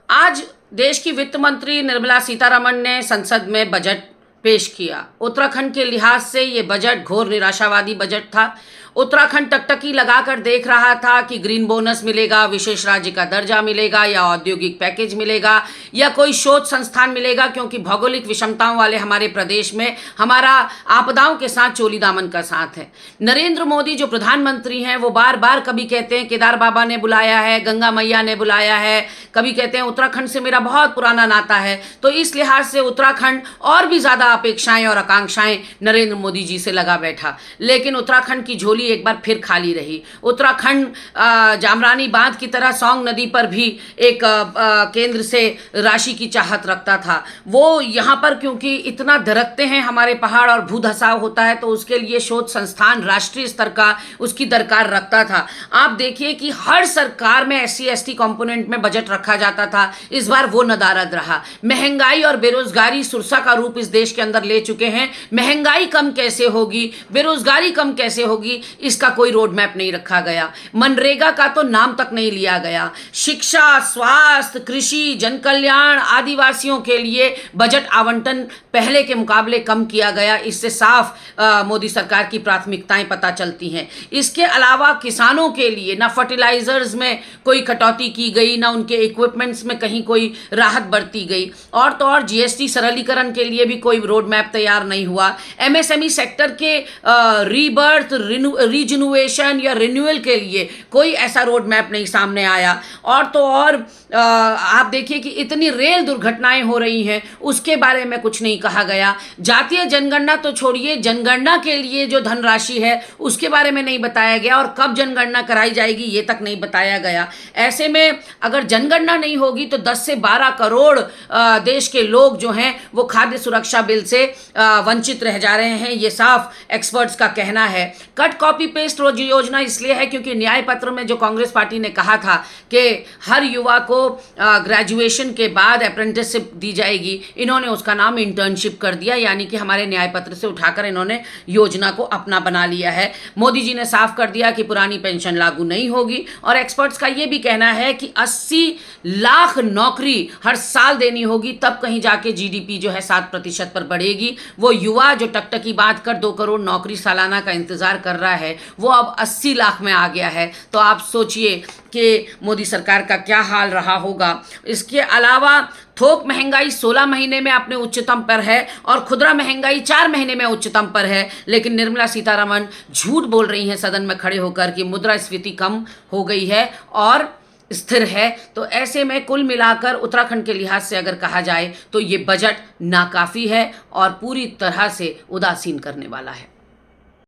आज देश की वित्त मंत्री निर्मला सीतारमण ने संसद में बजट पेश किया। उत्तराखंड के लिहाज से ये बजट घोर निराशावादी बजट था। उत्तराखंड टकटकी लगाकर देख रहा था कि ग्रीन बोनस मिलेगा, विशेष राज्य का दर्जा मिलेगा या औद्योगिक पैकेज मिलेगा या कोई शोध संस्थान मिलेगा, क्योंकि भौगोलिक विषमताओं वाले हमारे प्रदेश में हमारा आपदाओं के साथ चोली दामन का साथ है। नरेंद्र मोदी जो प्रधानमंत्री हैं वो बार बार कभी कहते हैं केदार बाबा ने बुलाया है, गंगा मैया ने बुलाया है, कभी कहते हैं उत्तराखंड से मेरा बहुत पुराना नाता है। तो इस लिहाज से उत्तराखंड और भी ज़्यादा अपेक्षाएं और आकांक्षाएं नरेंद्र मोदी जी से लगा बैठा, लेकिन उत्तराखंड की झोली एक बार फिर खाली रही। उत्तराखंड जामरानी बांध की तरह सौंग नदी पर भी एक केंद्र से राशि की चाहत रखता था। वो यहाँ पर क्योंकि इतना दरकते हैं हमारे पहाड़ और भूधसाव होता है, तो उसके लिए शोध संस्थान राष्ट्रीय स्तर का उसकी दरकार रखता था। आप देखिए कि हर सरकार में SC/ST कंपोनेंट में बजट रखा जाता था, इस बार वो नदारद रहा। महंगाई और बेरोजगारी सुरसा का रूप इस देश के अंदर ले चुके हैं। महंगाई कम कैसे होगी, बेरोजगारी कम कैसे होगी, इसका कोई रोड मैप नहीं रखा गया। मनरेगा का तो नाम तक नहीं लिया गया। शिक्षा, स्वास्थ्य, कृषि, जन कल्याण, आदिवासियों के लिए बजट आवंटन पहले के मुकाबले कम किया गया। इससे साफ मोदी सरकार की प्राथमिकताएं पता चलती हैं। इसके अलावा किसानों के लिए ना फर्टिलाइजर्स में कोई कटौती की गई, ना उनके इक्विपमेंट्स में कहीं कोई राहत बरती गई, और तो और GST सरलीकरण के लिए भी कोई रोड मैप तैयार नहीं हुआ। MSME सेक्टर के रीबर्थ, रीजन्युएशन या रिन्यूअल के लिए कोई ऐसा रोड मैप नहीं सामने आया। और तो और आप देखिए कि इतनी रेल दुर्घटनाएं हो रही हैं, उसके बारे में कुछ नहीं कहा गया। जातीय जनगणना तो छोड़िए, जनगणना के लिए जो धनराशि है उसके बारे में नहीं बताया गया, और कब जनगणना कराई जाएगी ये तक नहीं बताया गया। ऐसे में अगर जनगणना नहीं होगी तो 10 से 12 करोड़ देश के लोग जो हैं वो खाद्य सुरक्षा बिल से वंचित रह जा रहे हैं। ये साफ एक्सपर्ट्स का कहना है। कट कॉपी पेस्ट योजना इसलिए है क्योंकि न्याय पत्र में जो कांग्रेस पार्टी ने कहा था कि हर युवा को ग्रेजुएशन के बाद अप्रेंटिसशिप दी जाएगी, इन्होंने उसका नाम इंटर्नशिप कर दिया, यानी कि हमारे न्याय पत्र से उठाकर इन्होंने योजना को अपना बना लिया है। मोदी जी ने साफ कर दिया कि पुरानी पेंशन लागू नहीं होगी, और एक्सपर्ट्स का यह भी कहना है कि 80 लाख नौकरी हर साल देनी होगी, तब कहीं जाके GDP जो है 7% पर बढ़ेगी। वो युवा जो टकटकी बांध कर 2 करोड़ नौकरी सालाना का इंतजार कर रहा है वो अब 80 लाख में आ गया है। तो आप सोचिए कि मोदी सरकार का क्या हाल रहा होगा। इसके अलावा थोक महंगाई 16 महीने में अपने उच्चतम पर है और खुदरा महंगाई 4 महीने में उच्चतम पर है, लेकिन निर्मला सीतारमण झूठ बोल रही हैं सदन में खड़े होकर कि मुद्रास्फीति कम हो गई है और स्थिर है। तो ऐसे में कुल मिलाकर उत्तराखंड के लिहाज से अगर कहा जाए तो ये बजट नाकाफी है और पूरी तरह से उदासीन करने वाला है।